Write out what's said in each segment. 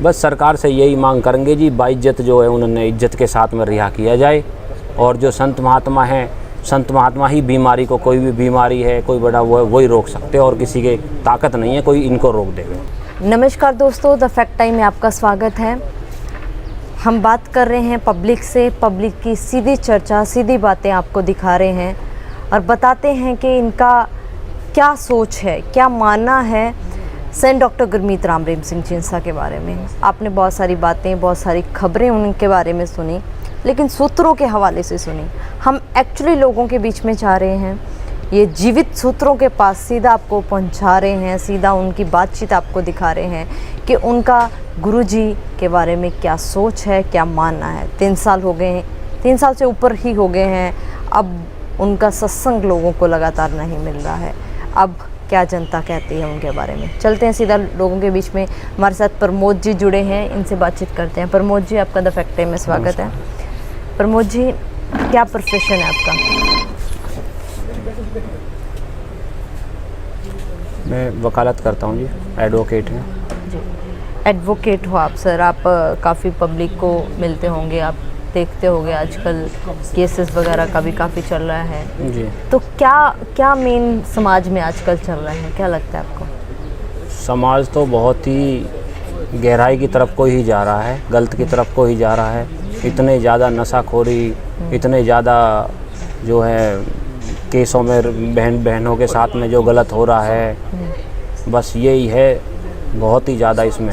बस सरकार से यही मांग करेंगे जी, बाइज्जत जो है उन्होंने इज्जत के साथ में रिहा किया जाए। और जो संत महात्मा हैं, संत महात्मा ही बीमारी को, कोई भी बीमारी है कोई बड़ा वो है वही रोक सकते हैं, और किसी के ताकत नहीं है कोई इनको रोक देगा। नमस्कार दोस्तों, द फैक्ट टाइम में आपका स्वागत है। हम बात कर रहे हैं पब्लिक से, पब्लिक की सीधी चर्चा, सीधी बातें आपको दिखा रहे हैं और बताते हैं कि इनका क्या सोच है, क्या मानना है सेंट डॉक्टर गुरमीत राम रहीम सिंह जिंसा के बारे में। आपने बहुत सारी बातें, बहुत सारी खबरें उनके बारे में सुनी, लेकिन सूत्रों के हवाले से सुनी। हम एक्चुअली लोगों के बीच में जा रहे हैं, ये जीवित सूत्रों के पास सीधा आपको पहुंचा रहे हैं, सीधा उनकी बातचीत आपको दिखा रहे हैं कि उनका गुरुजी के बारे में क्या सोच है, क्या मानना है। 3 साल हो गए हैं, 3 साल से ऊपर ही हो गए हैं। अब उनका सत्संग लोगों को लगातार नहीं मिल रहा है। अब क्या जनता कहती है उनके बारे में, चलते हैं सीधा लोगों के बीच में। हमारे साथ प्रमोद जी जुड़े हैं, इनसे बातचीत करते हैं। प्रमोद जी, आपका द फैक्ट टाइम में स्वागत है। प्रमोद जी, क्या प्रोफेशन है आपका? मैं वकालत करता हूँ जी, एडवोकेट हैं जी, एडवोकेट हो आप सर। आप काफ़ी पब्लिक को मिलते होंगे, आप देखते होंगे आजकल केसेस वगैरह का भी काफ़ी चल रहा है जी। तो क्या क्या मेन समाज में आजकल चल रहा है, क्या लगता है आपको? समाज तो बहुत ही गहराई की तरफ को ही जा रहा है, गलत की तरफ को ही जा रहा है। इतने ज़्यादा नशाखोरी, इतने ज़्यादा जो है केसों में बहनों के साथ में जो गलत हो रहा है, बस यही है, बहुत ही ज़्यादा इसमें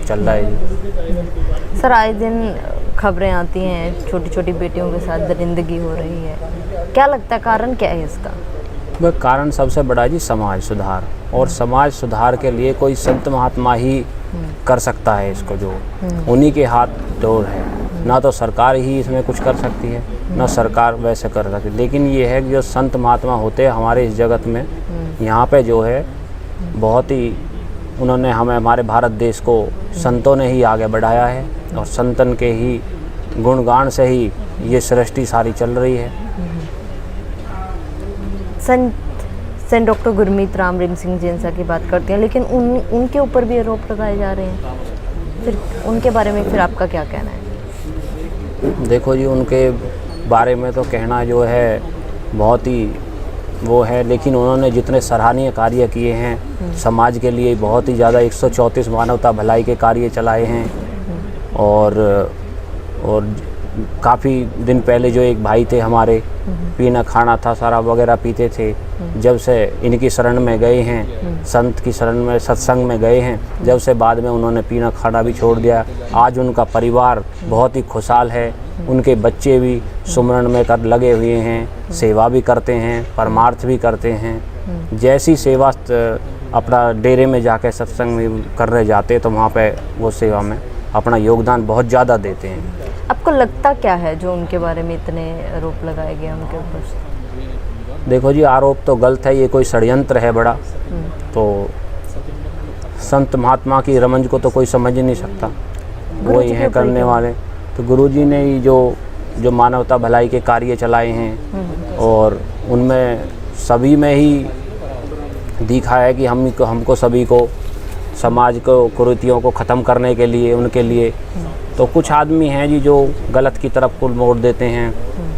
चल रहा है। सर, आए दिन खबरें आती हैं, छोटी छोटी बेटियों के साथ दरिंदगी हो रही है, क्या लगता है कारण क्या है इसका? वह कारण सबसे बड़ा है जी समाज सुधार, और समाज सुधार के लिए कोई संत महात्मा ही कर सकता है इसको, जो उन्हीं के हाथ डोर है। ना तो सरकार ही इसमें कुछ कर सकती है, ना सरकार वैसे कर सकती है। लेकिन ये है कि जो संत महात्मा होते हैं हमारे इस जगत में, यहाँ पे जो है बहुत ही उन्होंने हमारे भारत देश को संतों ने ही आगे बढ़ाया है, और संतन के ही गुणगान से ही ये सृष्टि सारी चल रही है। सेंट डॉक्टर गुरमीत राम रहीम सिंह जिंसा की बात करते हैं, लेकिन उनके ऊपर भी आरोप लगाए जा रहे हैं, फिर उनके बारे में फिर आपका क्या कहना है? देखो जी, उनके बारे में तो कहना जो है बहुत ही वो है, लेकिन उन्होंने जितने सराहनीय कार्य किए हैं समाज के लिए, बहुत ही ज़्यादा 134 मानवता भलाई के कार्य चलाए हैं। और काफ़ी दिन पहले जो एक भाई थे हमारे, पीना खाना था, शराब वगैरह पीते थे, जब से इनकी शरण में गए हैं, संत की शरण में, सत्संग में गए हैं, जब से बाद में उन्होंने पीना खाना भी छोड़ दिया। आज उनका परिवार बहुत ही खुशहाल है, उनके बच्चे भी सुमरन में कर लगे हुए हैं, सेवा भी करते हैं, परमार्थ भी करते हैं। जैसी सेवा अपना डेरे में जाके सत्संग में करने जाते तो वहाँ पे वो सेवा में अपना योगदान बहुत ज़्यादा देते हैं। आपको लगता क्या है जो उनके बारे में इतने आरोप लगाए गए उनके ऊपर से? देखो जी, आरोप तो गलत है, ये कोई षड्यंत्र है बड़ा। तो संत महात्मा की रमंज को तो कोई समझ ही नहीं सकता, वही हैं करने वाले। तो गुरुजी ने ही जो मानवता भलाई के कार्य चलाए हैं, और उनमें सभी में ही दिखा है कि हमको सभी को समाज को कुरीतियों को ख़त्म करने के लिए, उनके लिए। तो कुछ आदमी हैं जी जो गलत की तरफ को मोड़ देते हैं,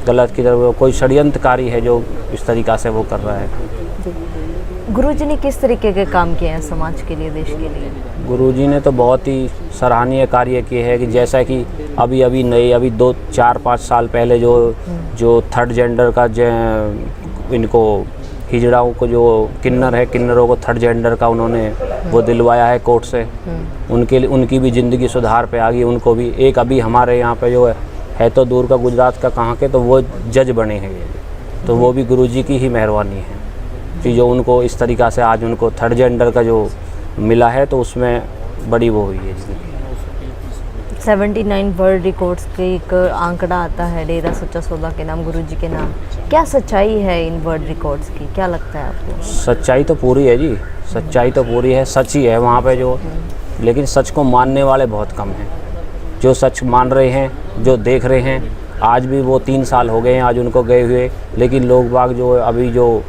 गलत की तरफ, कोई षड्यंत्रकारी है जो इस तरीक़ा से वो कर रहा है। गुरुजी ने किस तरीके के काम किए हैं समाज के लिए, देश के लिए? गुरुजी ने तो बहुत ही सराहनीय कार्य किए हैं, कि जैसा कि अभी 2-4-5 साल पहले जो थर्ड जेंडर का इनको हिजड़ाओं को, जो किन्नरों को थर्ड जेंडर का उन्होंने वो दिलवाया है कोर्ट से, उनकी भी ज़िंदगी सुधार पे आ गई। उनको भी एक अभी हमारे यहाँ पे जो है तो दूर का, गुजरात का कहाँ के, तो वो जज बने हैं ये, तो वो भी गुरुजी की ही मेहरबानी है कि जो उनको इस तरीक़ा से आज उनको थर्ड जेंडर का जो मिला है, तो उसमें बड़ी वो हुई है। 79 वर्ल्ड रिकॉर्ड्स के एक आंकड़ा आता है डेरा सच्चा सौदा के नाम, गुरुजी के नाम। क्या सच्चाई है इन वर्ल्ड रिकॉर्ड्स की, क्या लगता है आपको? सच्चाई तो पूरी है जी, सच्चाई तो पूरी है, सच ही है वहाँ पे जो, लेकिन सच को मानने वाले बहुत कम हैं। जो सच मान रहे हैं, जो देख रहे हैं, आज भी वो 3 साल हो गए हैं आज उनको गए हुए, लेकिन लोग बाग जो अभी जो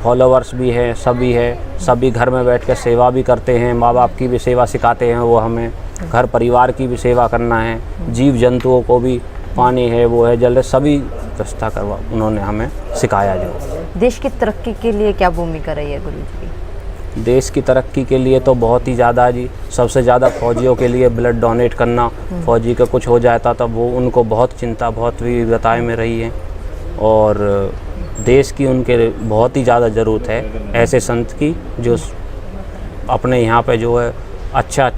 फॉलोवर्स भी हैं, सभी है, सभी घर में बैठ कर सेवा भी करते हैं, माँ बाप की भी सेवा सिखाते हैं वो हमें, घर परिवार की भी सेवा करना है, जीव जंतुओं को भी पानी है, वो है, जल है, सभी व्यवस्था करवा उन्होंने हमें सिखाया। जो देश की तरक्की के लिए क्या भूमिका रही है गुरु जी की? देश की तरक्की के लिए तो बहुत ही ज़्यादा जी, सबसे ज़्यादा फौजियों के लिए ब्लड डोनेट करना। फौजी का कुछ हो जाता तब वो उनको बहुत चिंता, बहुत विविधताएँ में रही है, और देश की उनके बहुत ही ज़्यादा ज़रूरत है ऐसे संत की जो अपने यहाँ पे जो है अच्छा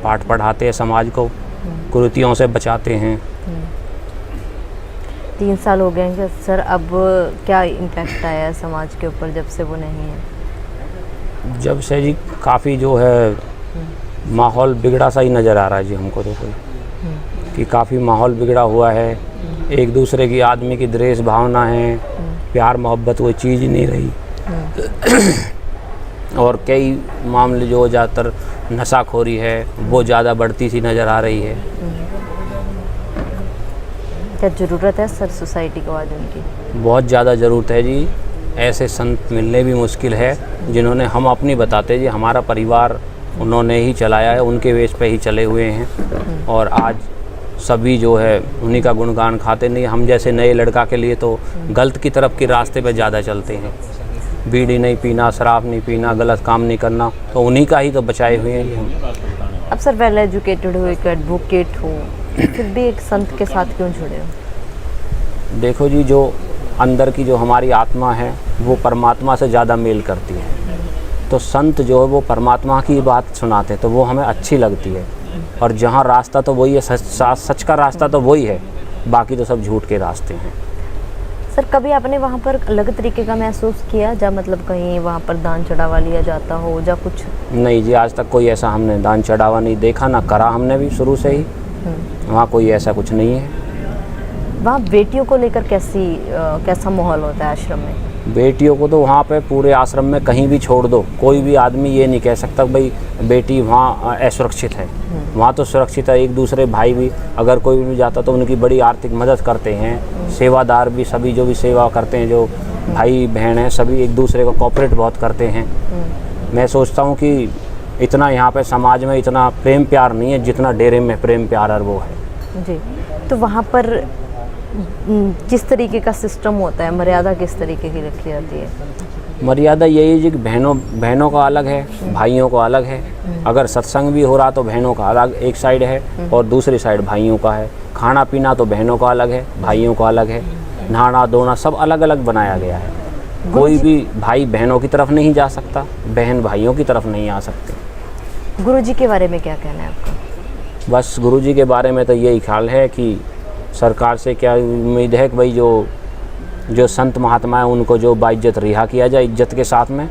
पाठ पढ़ाते हैं, समाज को कुरीतियों से बचाते हैं। 3 साल हो गए हैं सर, अब क्या इम्पैक्ट आया है समाज के ऊपर जब से वो नहीं है? जब से जी काफ़ी जो है माहौल बिगड़ा सा ही नज़र आ रहा है जी हमको तो, कोई कि काफ़ी माहौल बिगड़ा हुआ है। एक दूसरे की आदमी की द्वेष भावना है, प्यार मोहब्बत कोई चीज़ ही नहीं रही। और कई मामले जो ज़्यादातर नशाखोरी है वो ज़्यादा बढ़ती सी नज़र आ रही है। क्या ज़रूरत है सर सोसाइटी को आज उनकी? बहुत ज़्यादा ज़रूरत है जी। ऐसे संत मिलने भी मुश्किल है जिन्होंने, हम अपनी बताते जी, हमारा परिवार उन्होंने ही चलाया है, उनके वेश पे ही चले हुए हैं, और आज सभी जो है उन्हीं का गुणगान खाते। नहीं, हम जैसे नए लड़का के लिए तो गलत की तरफ के रास्ते पे ज़्यादा चलते हैं। बीड़ी नहीं पीना, शराब नहीं पीना, गलत काम नहीं करना, तो उन्हीं का ही तो बचाए हुए हैं हम। अब सर वेल एजुकेटेड हो, एक एडवोकेट हो, फिर भी एक संत के साथ क्यों जुड़े हो? देखो जी, जो अंदर की जो हमारी आत्मा है वो परमात्मा से ज़्यादा मेल करती है, तो संत जो है वो परमात्मा की बात सुनाते हैं तो वो हमें अच्छी लगती है। और जहाँ रास्ता तो वही है, सच का रास्ता तो वही है, बाकी तो सब झूठ के रास्ते हैं। सर कभी आपने वहाँ पर अलग तरीके का महसूस किया, जब मतलब कहीं वहाँ पर दान चढ़ावा लिया जाता हो या कुछ? नहीं जी, आज तक कोई ऐसा हमने दान चढ़ावा नहीं देखा, ना करा हमने भी शुरू से ही। वहाँ कोई ऐसा कुछ नहीं है। वहाँ बेटियों को लेकर कैसा माहौल होता है आश्रम में? बेटियों को तो वहाँ पे पूरे आश्रम में कहीं भी छोड़ दो, कोई भी आदमी ये नहीं कह सकता भाई बेटी वहाँ असुरक्षित है। वहाँ तो सुरक्षित है। एक दूसरे भाई भी अगर कोई भी जाता तो उनकी बड़ी आर्थिक मदद करते हैं। सेवादार भी, सभी जो भी सेवा करते हैं, जो भाई बहन हैं, सभी एक दूसरे को कोऑपरेट बहुत करते हैं। मैं सोचता हूँ कि इतना यहाँ पे समाज में इतना प्रेम प्यार नहीं है जितना डेरे में प्रेम प्यार और वो है जी। तो वहाँ पर किस तरीके का सिस्टम होता है, मर्यादा किस तरीके की रखी जाती है? मर्यादा यही है कि बहनों का अलग है, भाइयों का अलग है। अगर सत्संग भी हो रहा तो बहनों का अलग एक साइड है और दूसरी साइड भाइयों का है। खाना पीना तो बहनों का अलग है, भाइयों का अलग है। नहाना धोना सब अलग अलग बनाया गया है। कोई भी भाई बहनों की तरफ नहीं जा सकता, बहन भाइयों की तरफ नहीं आ सकते। गुरुजी के बारे में क्या कहना है आपका? बस गुरुजी के बारे में तो यही ख्याल है कि सरकार से क्या उम्मीद है कि भाई जो संत महात्मा है उनको जो बाइज्जत रिहा किया जाए इज्जत के साथ में।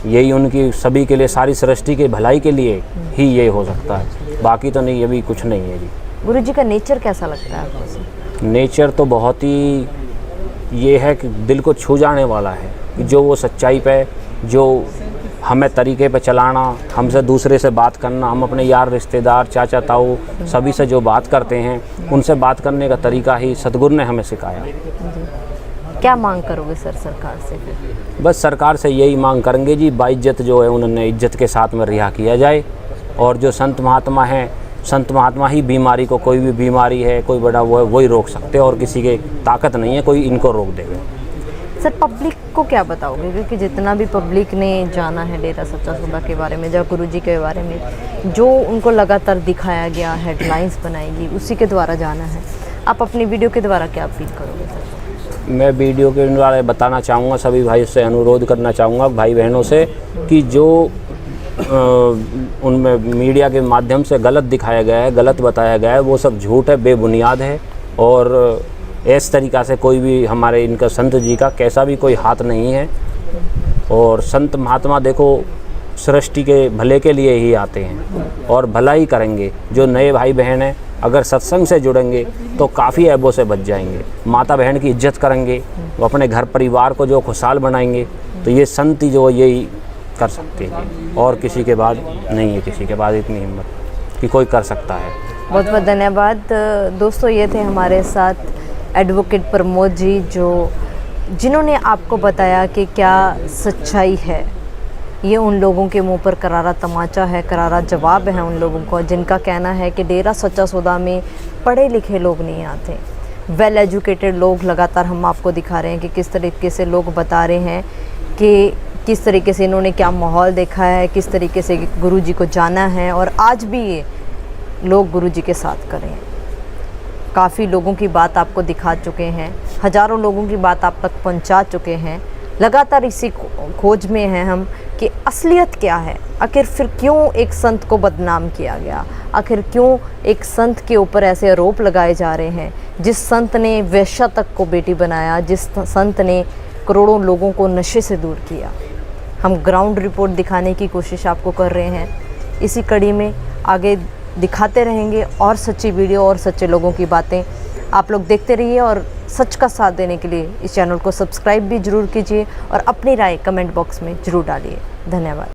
यही उनकी सभी के लिए, सारी सृष्टि के भलाई के लिए ही ये हो सकता है, बाकी तो नहीं, अभी कुछ नहीं है जी। गुरुजी का नेचर कैसा लगता है आपको? नेचर तो बहुत ही ये है कि दिल को छू जाने वाला है कि जो वो सच्चाई पे, जो हमें तरीके पे चलाना, हमसे दूसरे से बात करना, हम अपने यार रिश्तेदार चाचा ताऊ सभी से जो बात करते हैं उनसे बात करने का तरीका ही सतगुरु ने हमें सिखाया। क्या मांग करोगे सर सरकार से फिर? बस सरकार से यही मांग करेंगे जी, बाइज्जत जो है उन्होंने इज्जत के साथ में रिहा किया जाए। और जो संत महात्मा हैं, संत महात्मा ही बीमारी को, कोई भी बीमारी है, कोई बड़ा वो है, वही रोक सकते हैं और किसी के ताकत नहीं है कोई इनको रोक देगा। सर पब्लिक को क्या बताओगे, क्योंकि जितना भी पब्लिक ने जाना है डेरा सच्चा सौदा के बारे में, जब गुरुजी के बारे में जो उनको लगातार दिखाया गया, हेडलाइंस बनाएगी, उसी के द्वारा जाना है। आप अपनी वीडियो के द्वारा क्या अपील करोगे सर? मैं वीडियो के द्वारा बताना चाहूँगा, सभी भाई से अनुरोध करना चाहूँगा, भाई बहनों से, कि जो उनमें मीडिया के माध्यम से गलत दिखाया गया है, गलत बताया गया है, वो सब झूठ है, बेबुनियाद है। और इस तरीक़ा से कोई भी हमारे इनका संत जी का कैसा भी कोई हाथ नहीं है। और संत महात्मा देखो सृष्टि के भले के लिए ही आते हैं और भला ही करेंगे। जो नए भाई बहन हैं अगर सत्संग से जुड़ेंगे तो काफ़ी ऐबों से बच जाएंगे, माता बहन की इज्जत करेंगे, वो अपने घर परिवार को जो खुशहाल बनाएंगे। तो ये संत ही जो यही कर सकते हैं और किसी के बाद नहीं है, किसी के बाद इतनी हिम्मत कि कोई कर सकता है। बहुत बहुत धन्यवाद दोस्तों। ये थे हमारे साथ एडवोकेट प्रमोद जी, जिन्होंने आपको बताया कि क्या सच्चाई है ये उन लोगों के मुंह पर करारा तमाचा है, करारा जवाब है उन लोगों को जिनका कहना है कि डेरा सच्चा सौदा में पढ़े लिखे लोग नहीं आते। वेल एजुकेटेड लोग, लगातार हम आपको दिखा रहे हैं कि किस तरीके से लोग बता रहे हैं कि किस तरीके से इन्होंने क्या माहौल देखा है, किस तरीके से गुरुजी को जाना है और आज भी ये लोग गुरुजी के साथ करें। काफ़ी लोगों की बात आपको दिखा चुके हैं, हज़ारों लोगों की बात आप तक पहुंचा चुके हैं। लगातार इसी खोज में हैं हम कि असलियत क्या है, आखिर फिर क्यों एक संत को बदनाम किया गया, आखिर क्यों एक संत के ऊपर ऐसे आरोप लगाए जा रहे हैं। जिस संत ने वेश्या तक को बेटी बनाया, जिस संत ने करोड़ों लोगों को नशे से दूर किया। हम ग्राउंड रिपोर्ट दिखाने की कोशिश आपको कर रहे हैं। इसी कड़ी में आगे दिखाते रहेंगे और सच्ची वीडियो और सच्चे लोगों की बातें आप लोग देखते रहिए और सच का साथ देने के लिए इस चैनल को सब्सक्राइब भी ज़रूर कीजिए और अपनी राय कमेंट बॉक्स में ज़रूर डालिए। धन्यवाद।